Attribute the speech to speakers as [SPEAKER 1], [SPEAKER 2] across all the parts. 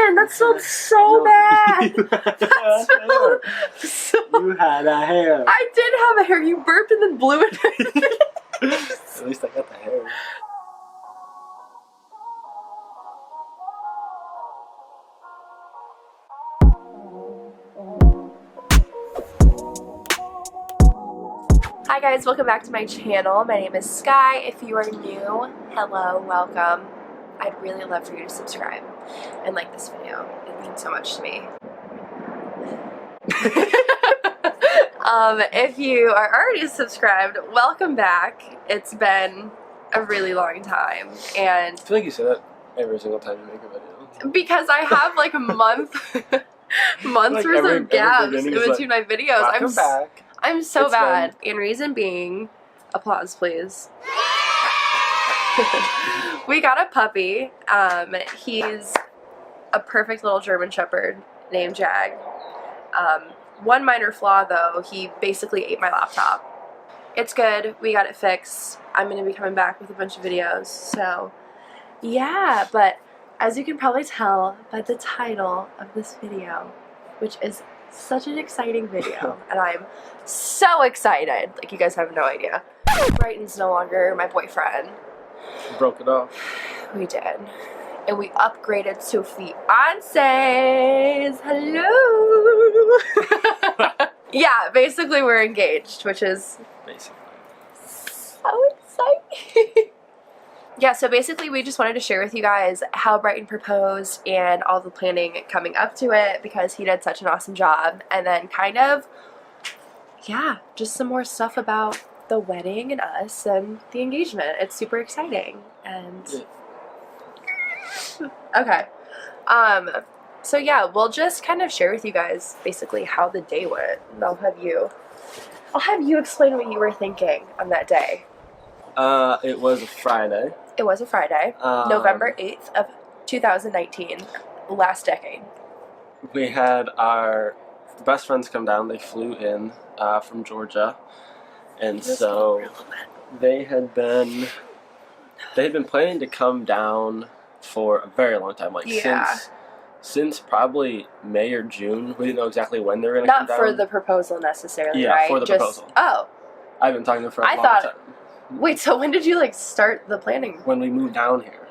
[SPEAKER 1] Bryton, that smelled so bad. That smelled so...
[SPEAKER 2] You had a hair.
[SPEAKER 1] I did have a hair. You burped and then blew it.
[SPEAKER 2] At least I got the hair.
[SPEAKER 1] Hi guys, welcome back to my channel. My name is Sky. If you are new, hello, welcome. I'd really love for you to subscribe and like this video. It means so much to me. If you are already subscribed, welcome back. It's been a really long time, and
[SPEAKER 2] I feel like you say that every single time you make a video.
[SPEAKER 1] because I have like a months
[SPEAKER 2] Like
[SPEAKER 1] worth
[SPEAKER 2] every
[SPEAKER 1] of gaps in
[SPEAKER 2] beginning is
[SPEAKER 1] between my videos.
[SPEAKER 2] Welcome back.
[SPEAKER 1] I'm so
[SPEAKER 2] It's
[SPEAKER 1] bad. And reason being, applause please. We got a puppy. He's a perfect little German Shepherd named Jag. One minor flaw though, he basically ate my laptop. It's good, we got it fixed. I'm going to be coming back with a bunch of videos, so yeah, but as you can probably tell by the title of this video, which is such an exciting video, and I'm so excited, like you guys have no idea. Bryton's no longer my boyfriend.
[SPEAKER 2] Broke it off.
[SPEAKER 1] We did. And we upgraded to fiancés. Hello! Yeah, basically we're engaged, which is
[SPEAKER 2] Basically.
[SPEAKER 1] so exciting. Yeah, so basically we just wanted to share with you guys how Bryton proposed and all the planning coming up to it because he did such an awesome job. And then kind of, yeah, just some more stuff about the wedding and us and the engagement. It's super exciting. And okay. So yeah, we'll just kind of share with you guys basically how the day went. And I'll have you explain what you were thinking on that day.
[SPEAKER 2] It was a Friday.
[SPEAKER 1] It was a Friday, November 8th of 2019, last decade.
[SPEAKER 2] We had our best friends come down. They flew in from Georgia, and so they had been planning to come down for a very long time, like since probably May or June. We didn't know exactly when they were going to come down.
[SPEAKER 1] Not for the proposal necessarily,
[SPEAKER 2] yeah,
[SPEAKER 1] right?
[SPEAKER 2] for the proposal.
[SPEAKER 1] Oh.
[SPEAKER 2] I've been talking to them for a long time.
[SPEAKER 1] Wait, so when did you like start the planning?
[SPEAKER 2] When we moved down here.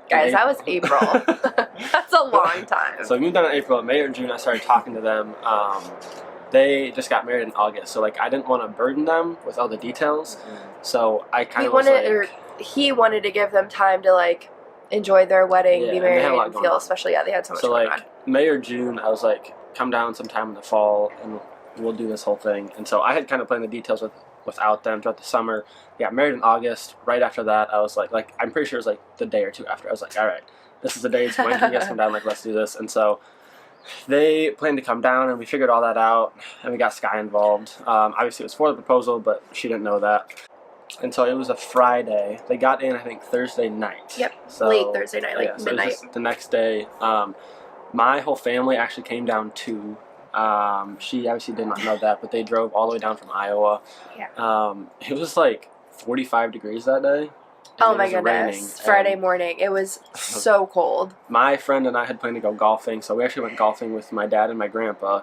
[SPEAKER 1] Guys, that was April. That's a long time.
[SPEAKER 2] So we moved down in April. May or June, I started talking to them. They just got married in August, so like I didn't want to burden them with all the details. So I kind of
[SPEAKER 1] he wanted to give them time to like enjoy their wedding, be married, and feel
[SPEAKER 2] especially
[SPEAKER 1] they had so much
[SPEAKER 2] going
[SPEAKER 1] going
[SPEAKER 2] on.
[SPEAKER 1] on.
[SPEAKER 2] May or June, I was like, come down sometime in the fall and we'll do this whole thing. And so I had kind of planned the details without them throughout the summer. They got married in August. Right after that, I was like I'm pretty sure it was like the day or two after. I was like, all right, this is the day. When can you guys come down? Like, let's do this. And so they planned to come down, and we figured all that out, and we got Sky involved. Obviously, it was for the proposal, but she didn't know that. And so it was a Friday. They got in, I think, Thursday night.
[SPEAKER 1] Yep,
[SPEAKER 2] so,
[SPEAKER 1] late Thursday night, like
[SPEAKER 2] so
[SPEAKER 1] midnight.
[SPEAKER 2] it was just the next day. My whole family actually came down too. She obviously did not know that, but they drove all the way down from Iowa.
[SPEAKER 1] Yeah.
[SPEAKER 2] It was like 45 degrees that day.
[SPEAKER 1] Oh my goodness. Friday morning. It was so cold.
[SPEAKER 2] My friend and I had planned to go golfing, so we actually went golfing with my dad and my grandpa.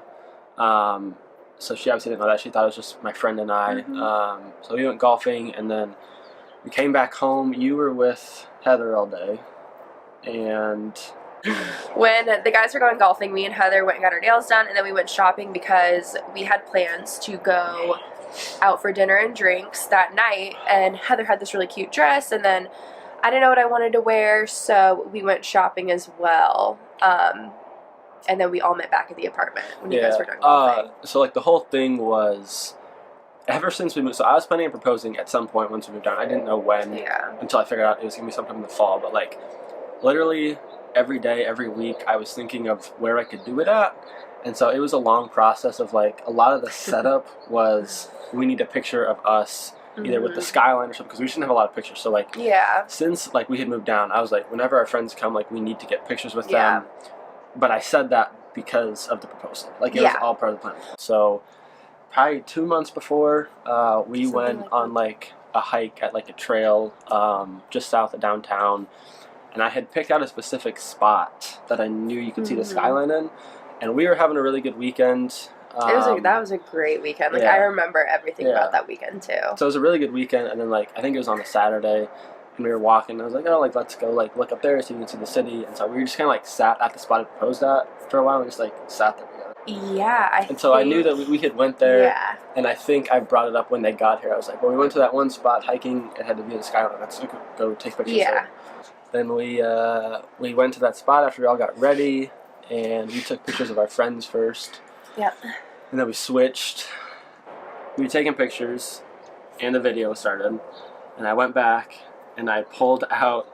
[SPEAKER 2] So she obviously didn't know that. She thought it was just my friend and I.
[SPEAKER 1] Mm-hmm.
[SPEAKER 2] So we went golfing, and then we came back home. You were with Heather all day. And
[SPEAKER 1] when the guys were going golfing, me and Heather went and got our nails done, and then we went shopping because we had plans to go out for dinner and drinks that night, and Heather had this really cute dress, and then I didn't know what I wanted to wear, so we went shopping as well. And then we all met back at the apartment when you guys were done golfing.
[SPEAKER 2] So like the whole thing was, ever since we moved, so I was planning on proposing at some point once we moved down. I didn't know when until I figured out it was going to be sometime in the fall, but like literally every day, every week, I was thinking of where I could do it at. And so it was a long process of like, a lot of the setup was, we need a picture of us either with the skyline or something, because we shouldn't have a lot of pictures. So like, since like we had moved down, I was like, whenever our friends come, like we need to get pictures with them. But I said that because of the proposal. Like it was all part of the plan. So probably 2 months before, we went on like a hike at like a trail just south of downtown. and I had picked out a specific spot that I knew you could see the skyline in, and we were having a really good weekend.
[SPEAKER 1] That was a great weekend. Like, I remember everything about that weekend, too.
[SPEAKER 2] So it was a really good weekend, and then, like, I think it was on a Saturday, and we were walking, and I was like, oh, like, let's go, like, look up there so you can see the city, and so we just kind of, like, sat at the spot I proposed at for a while, and just, like, sat there together.
[SPEAKER 1] Yeah,
[SPEAKER 2] And so I knew that we had went there, and I think I brought it up when they got here. I was like, well, we went to that one spot hiking, it had to be the skyline, let's go take pictures there. Then we went to that spot after we all got ready, and we took pictures of our friends first.
[SPEAKER 1] Yep.
[SPEAKER 2] And then we switched. We were taking pictures, and the video started. And I went back, and I pulled out,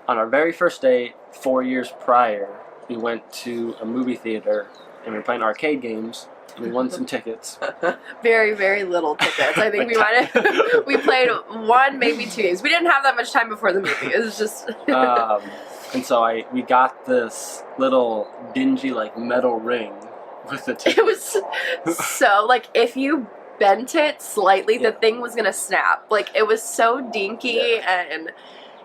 [SPEAKER 2] on our very first date, 4 years prior, we went to a movie theater, and we were playing arcade games, and we won some tickets.
[SPEAKER 1] Very, very little tickets. I think we played 1, maybe 2 games. We didn't have that much time before the movie. It was just...
[SPEAKER 2] and so we got this little dingy, like, metal ring with the tickets.
[SPEAKER 1] It was so, like, if you bent it slightly, the thing was gonna snap. Like, it was so dinky, and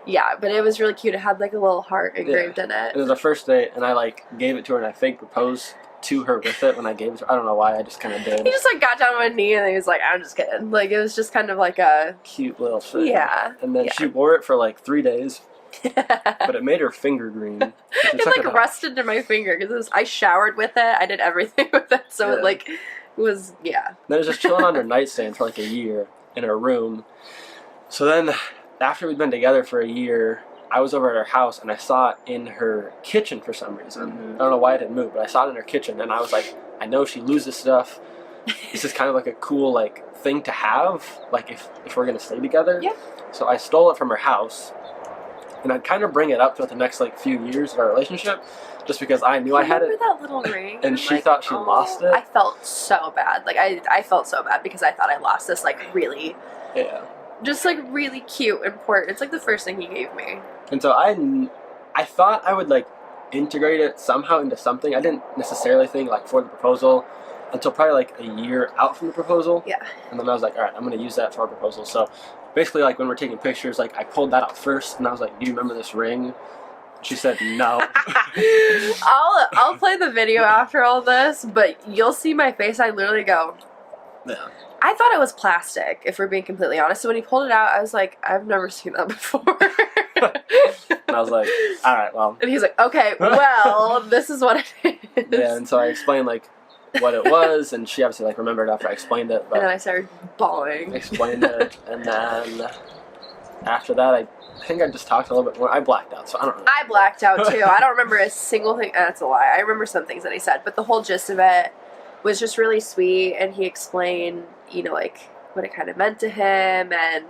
[SPEAKER 1] but it was really cute. It had, like, a little heart engraved in it.
[SPEAKER 2] It was our first date, and I, like, gave it to her, and I fake proposed to her with it when I gave it to her. I don't know why, I just kind of did.
[SPEAKER 1] He just, like, got down on one knee, and he was like, I'm just kidding. Like, it was just kind of like a...
[SPEAKER 2] cute little thing.
[SPEAKER 1] Yeah.
[SPEAKER 2] And then she wore it for, like, 3 days. But it made her finger green.
[SPEAKER 1] It like rusted to my finger because I showered with it. I did everything with it, so it like was Then
[SPEAKER 2] it was just chilling on her nightstand for like a year in her room. So then, after we'd been together for a year, I was over at her house and I saw it in her kitchen for some reason. I don't know why it had moved, but I saw it in her kitchen, and I was like, I know she loses stuff. This is kind of like a cool like thing to have, like if we're gonna stay together. Yeah. So I stole it from her house. And I'd kind of bring it up throughout the next like few years of our relationship, just because I knew I had it.
[SPEAKER 1] That little ring,
[SPEAKER 2] and she thought she lost it.
[SPEAKER 1] I felt so bad. Like I felt so bad because I thought I lost this like really, just like really cute and important. It's like the first thing he gave me.
[SPEAKER 2] And so I thought I would like integrate it somehow into something. I didn't necessarily think like for the proposal until probably like a year out from the proposal. Yeah. And then I was like, all right, I'm gonna use that for our proposal. So basically, like, when we're taking pictures, like, I pulled that out first, and I was like, do you remember this ring? She said, no.
[SPEAKER 1] I'll play the video after all this, but you'll see my face. I literally go, I thought it was plastic, if we're being completely honest. So when he pulled it out, I was like, I've never seen that before.
[SPEAKER 2] And I was like, all right, well.
[SPEAKER 1] And he's like, okay, well, this is what it is.
[SPEAKER 2] Yeah, and so I explained, like, what it was, and she obviously like remembered after I explained it. But
[SPEAKER 1] and then I started bawling.
[SPEAKER 2] Explained it, and then after that, I think I just talked a little bit more. I blacked out, so I don't know. I
[SPEAKER 1] blacked out too. I don't remember a single thing. That's a lie. I remember some things that he said, but the whole gist of it was just really sweet, and he explained, you know, like what it kind of meant to him and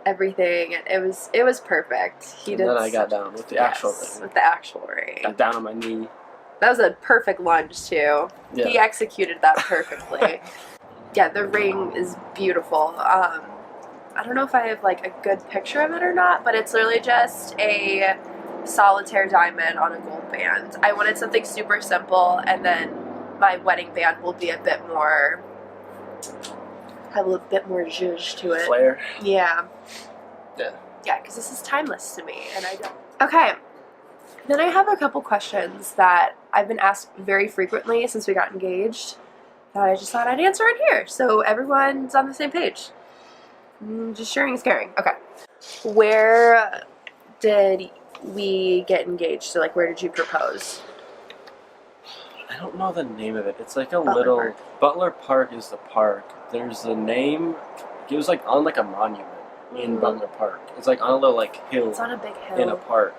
[SPEAKER 1] everything. And it was perfect. He did.
[SPEAKER 2] Then I got down with the actual ring.
[SPEAKER 1] With the actual ring.
[SPEAKER 2] Got down on my knee.
[SPEAKER 1] That was a perfect lunge, too. Yeah. He executed that perfectly. The ring is beautiful. I don't know if I have, like, a good picture of it or not, but it's literally just a solitaire diamond on a gold band. I wanted something super simple, and then my wedding band will be a bit more... have a bit more zhuzh to it.
[SPEAKER 2] Flair?
[SPEAKER 1] Yeah.
[SPEAKER 2] Yeah.
[SPEAKER 1] Yeah, because this is timeless to me, and I don't... Okay. Then I have a couple questions that I've been asked very frequently since we got engaged that I just thought I'd answer in here, so everyone's on the same page. Just sharing is caring. Okay. Where did we get engaged? So, like, where did you propose?
[SPEAKER 2] I don't know the name of it. It's like a little... Butler Park is the park. There's a name... It was, like, on, like, a monument in Butler Park. It's, like, on a little, like, hill.
[SPEAKER 1] It's on a big hill.
[SPEAKER 2] In a park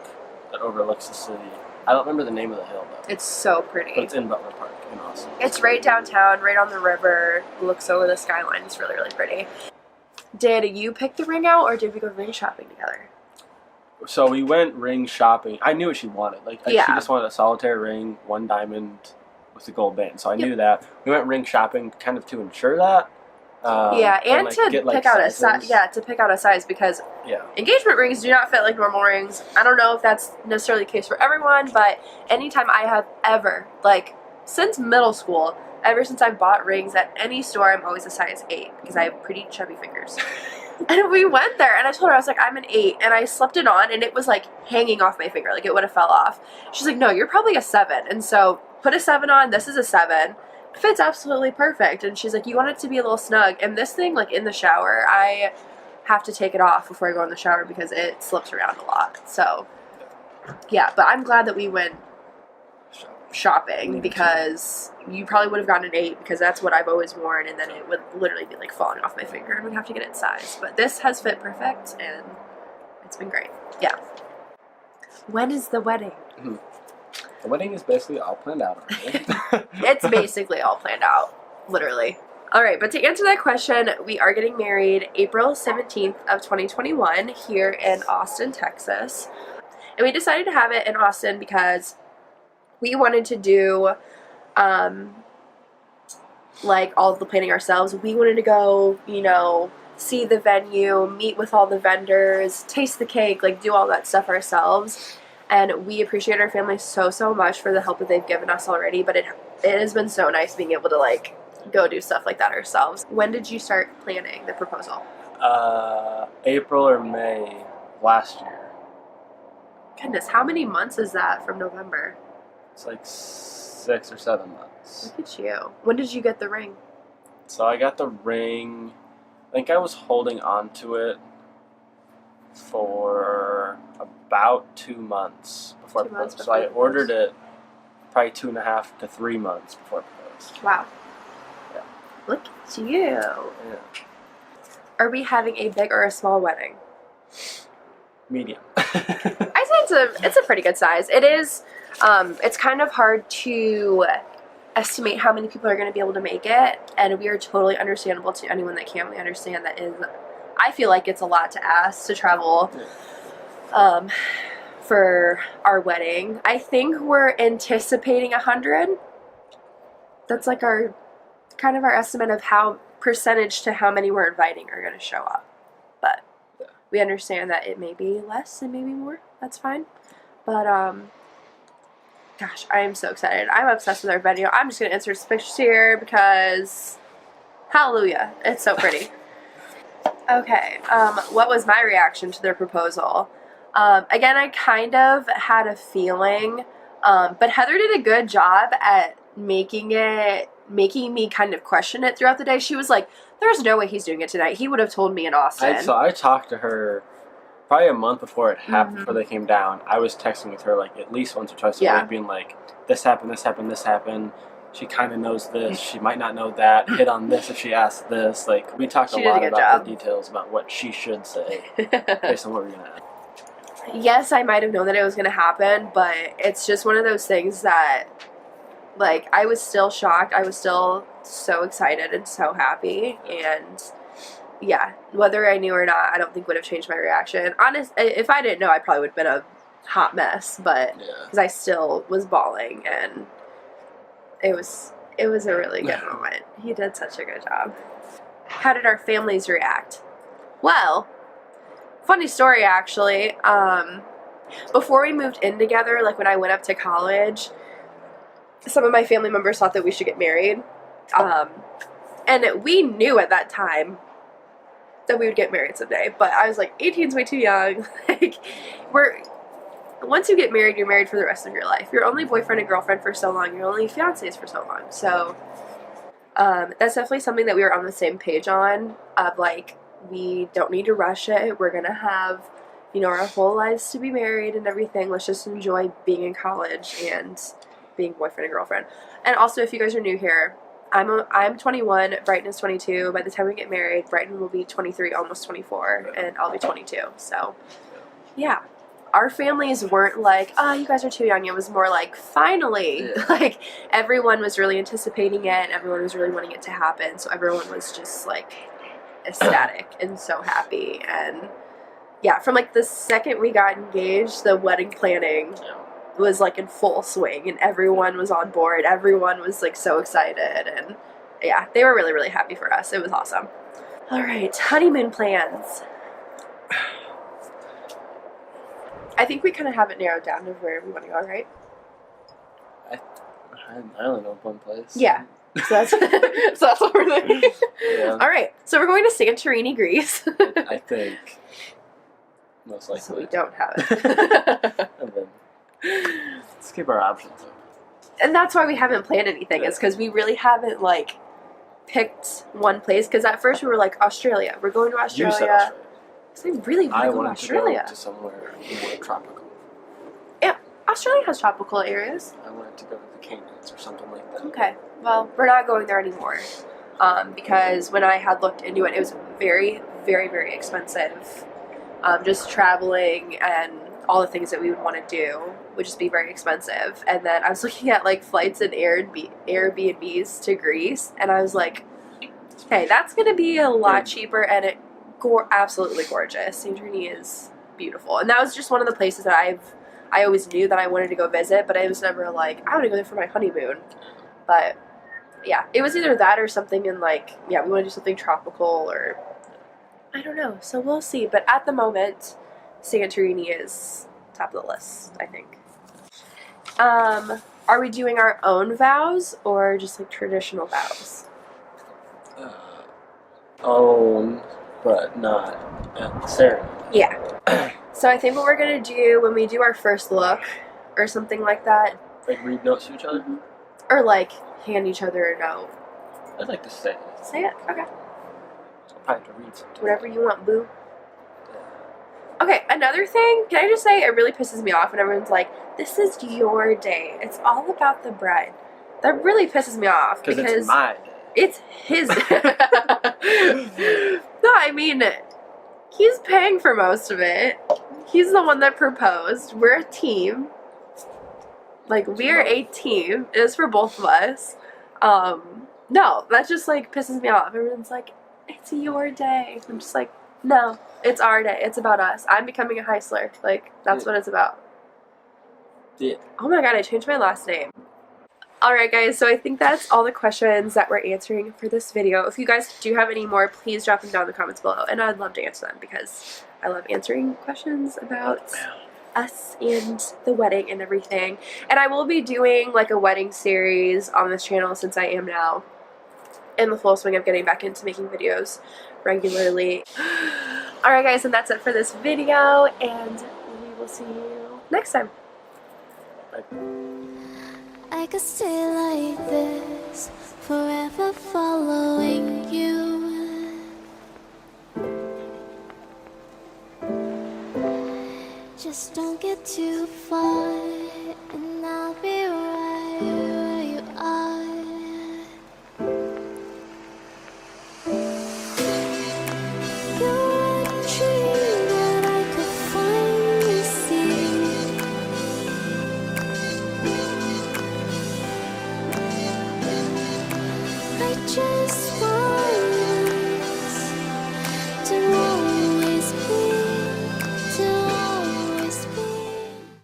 [SPEAKER 2] that overlooks the city. I don't remember the name of the hill, though.
[SPEAKER 1] It's so pretty.
[SPEAKER 2] But it's in Butler Park in Austin.
[SPEAKER 1] It's right downtown, right on the river. Looks over the skyline. It's really, really pretty. Did you pick the ring out, or did we go ring shopping together?
[SPEAKER 2] So we went ring shopping. I knew what she wanted. Like, she just wanted a solitaire ring, 1 diamond with the gold band. So I knew that. We went ring shopping kind of to ensure that.
[SPEAKER 1] And like, to pick out a size. Yeah, to pick out a size, because engagement rings do not fit like normal rings. I don't know if that's necessarily the case for everyone, but anytime I have ever, like, since middle school, ever since I've bought rings at any store, I'm always a size 8 because I have pretty chubby fingers. And we went there, and I told her, I was like, I'm an 8, and I slipped it on, and it was like hanging off my finger, like it would have fell off. She's like, no, you're probably a 7, and so put a 7 on. This is a 7. Fits absolutely perfect. And she's like, you want it to be a little snug, and this thing, like in the shower, I have to take it off before I go in the shower because it slips around a lot. So yeah, but I'm glad that we went shopping because you probably would have gotten an 8 because that's what I've always worn, and then it would literally be like falling off my finger and we'd have to get it sized. But this has fit perfect and it's been great. Yeah. When is the wedding?
[SPEAKER 2] Mm-hmm. The wedding is basically all planned out already.
[SPEAKER 1] It's basically all planned out, literally. All right, but to answer that question, we are getting married April 17th of 2021 here in Austin, Texas. And we decided to have it in Austin because we wanted to do like all of the planning ourselves. We wanted to go, you know, see the venue, meet with all the vendors, taste the cake, like do all that stuff ourselves. And we appreciate our family so much for the help that they've given us already, but it has been so nice being able to like go do stuff like that ourselves. When did you start planning the proposal?
[SPEAKER 2] April or May last year.
[SPEAKER 1] Goodness, how many months is that from November?
[SPEAKER 2] It's like 6 or 7 months.
[SPEAKER 1] Look at you. When did you get the ring?
[SPEAKER 2] So I got the ring, I think I was holding on to it for about 2 months before I proposed. So I ordered it probably 2.5 to 3 months before I proposed.
[SPEAKER 1] Wow.
[SPEAKER 2] Yeah.
[SPEAKER 1] Look at you.
[SPEAKER 2] Yeah.
[SPEAKER 1] Are we having a big or a small wedding?
[SPEAKER 2] Medium.
[SPEAKER 1] I say it's a pretty good size. It is. It's kind of hard to estimate how many people are going to be able to make it, and we are totally understandable to anyone that can't. We understand that is. I feel like it's a lot to ask to travel for our wedding. I think we're anticipating 100. That's like our kind of our estimate of how percentage to how many we're inviting are going to show up. But we understand that it may be less and maybe more. That's fine. But gosh, I am so excited. I'm obsessed with our venue. I'm just going to insert some pictures here because hallelujah, it's so pretty. Okay, what was my reaction to their proposal? Again, I kind of had a feeling, but Heather did a good job at making me kind of question it throughout the day. She was like, there's no way he's doing it tonight. He would have told me in Austin.
[SPEAKER 2] So I talked to her probably a month before it happened, before they came down. I was texting with her like at least once or twice a week, being like, this happened, this happened, this happened. She kind of knows this. She might not know that. Hit on this if she asks this. Like, we talked a lot about the details about what she should say based on what we're going to add.
[SPEAKER 1] Yes, I might have known that it was going to happen, but it's just one of those things that, like, I was still shocked. I was still so excited and so happy. And, yeah, whether I knew or not, I don't think would have changed my reaction. Honest, if I didn't know, I probably would have been a hot mess, but because I still was bawling, and it was a really good moment. He did such a good job. How did our families react? Well, funny story actually. Before we moved in together, like when I went up to college, some of my family members thought that we should get married. And we knew at that time that we would get married someday, but I was like, 18's way too young. Like, once you get married, you're married for the rest of your life. You're only boyfriend and girlfriend for so long. You're only fiancés for so long. So that's definitely something that we were on the same page on, of like, we don't need to rush it. We're going to have, you know, our whole lives to be married and everything. Let's just enjoy being in college and being boyfriend and girlfriend. And also, if you guys are new here, I'm 21, Bryton is 22. By the time we get married, Bryton will be 23, almost 24, and I'll be 22. So, yeah. Our families weren't like, oh, you guys are too young. It was more like, finally. Yeah. Like, everyone was really anticipating it, and everyone was really wanting it to happen. So everyone was just, like, ecstatic and so happy. And, yeah, from, like, the second we got engaged, the wedding planning was, like, in full swing. And everyone was on board. Everyone was, like, so excited. And, yeah, they were really, really happy for us. It was awesome. All right, honeymoon plans. I think we kind of have it narrowed down to where we want to go, right?
[SPEAKER 2] I only know one place.
[SPEAKER 1] Yeah. So that's, so that's what we're thinking.
[SPEAKER 2] Yeah.
[SPEAKER 1] All right, so we're going to Santorini, Greece.
[SPEAKER 2] I think most likely.
[SPEAKER 1] So we don't have it.
[SPEAKER 2] And then let's keep our options open.
[SPEAKER 1] And that's why we haven't planned anything. It's because we really haven't like picked one place. Because at first we were like Australia. We're going to Australia.
[SPEAKER 2] You said Australia.
[SPEAKER 1] So I really want to go to
[SPEAKER 2] wanted
[SPEAKER 1] Australia.
[SPEAKER 2] to go to somewhere more tropical.
[SPEAKER 1] Yeah, Australia has tropical areas.
[SPEAKER 2] I wanted to go to the Canyons or something like that.
[SPEAKER 1] Okay, well, we're not going there anymore. Because when I had looked into it, it was very, very, very expensive. Just traveling and all the things that we would want to do would just be very expensive. And then I was looking at like flights and Airbnbs to Greece, and I was like, hey, that's going to be a lot cheaper, and it absolutely gorgeous. Santorini is beautiful, and that was just one of the places that I always knew that I wanted to go visit, but I was never like, I want to go there for my honeymoon. But yeah, it was either that or something in like, yeah, we want to do something tropical, or I don't know. So we'll see. But at the moment, Santorini is top of the list, I think. Are we doing our own vows or just like traditional vows?
[SPEAKER 2] Own, but not at the ceremony.
[SPEAKER 1] Yeah. So I think what we're gonna do when we do our first look, or something like that,
[SPEAKER 2] Like read notes to each other?
[SPEAKER 1] or like hand each other a note.
[SPEAKER 2] I'd like to say it.
[SPEAKER 1] Say it. Okay.
[SPEAKER 2] I'll probably have to read something.
[SPEAKER 1] Whatever you want, boo. Okay, another thing, can I just say, it really pisses me off when everyone's like, this is your day. It's all about the bride. That really pisses me off. Because
[SPEAKER 2] it's my day.
[SPEAKER 1] It's his. No, I mean, he's paying for most of it. He's the one that proposed. We're a team. Like, we're a team. It is for both of us. No, that just, like, pisses me off. Everyone's like, it's your day. I'm just like, no, it's our day. It's about us. I'm becoming a Heisler. Like, that's what it's about.
[SPEAKER 2] Yeah.
[SPEAKER 1] Oh my god, I changed my last name. Alright guys, so I think that's all the questions that we're answering for this video. If you guys do have any more, please drop them down in the comments below, and I'd love to answer them because I love answering questions about us and the wedding and everything. And I will be doing like a wedding series on this channel since I am now in the full swing of getting back into making videos regularly. Alright guys, and that's it for this video, and we will see you next time.
[SPEAKER 2] Bye.
[SPEAKER 3] I could stay like this, forever following you. Just don't get too far.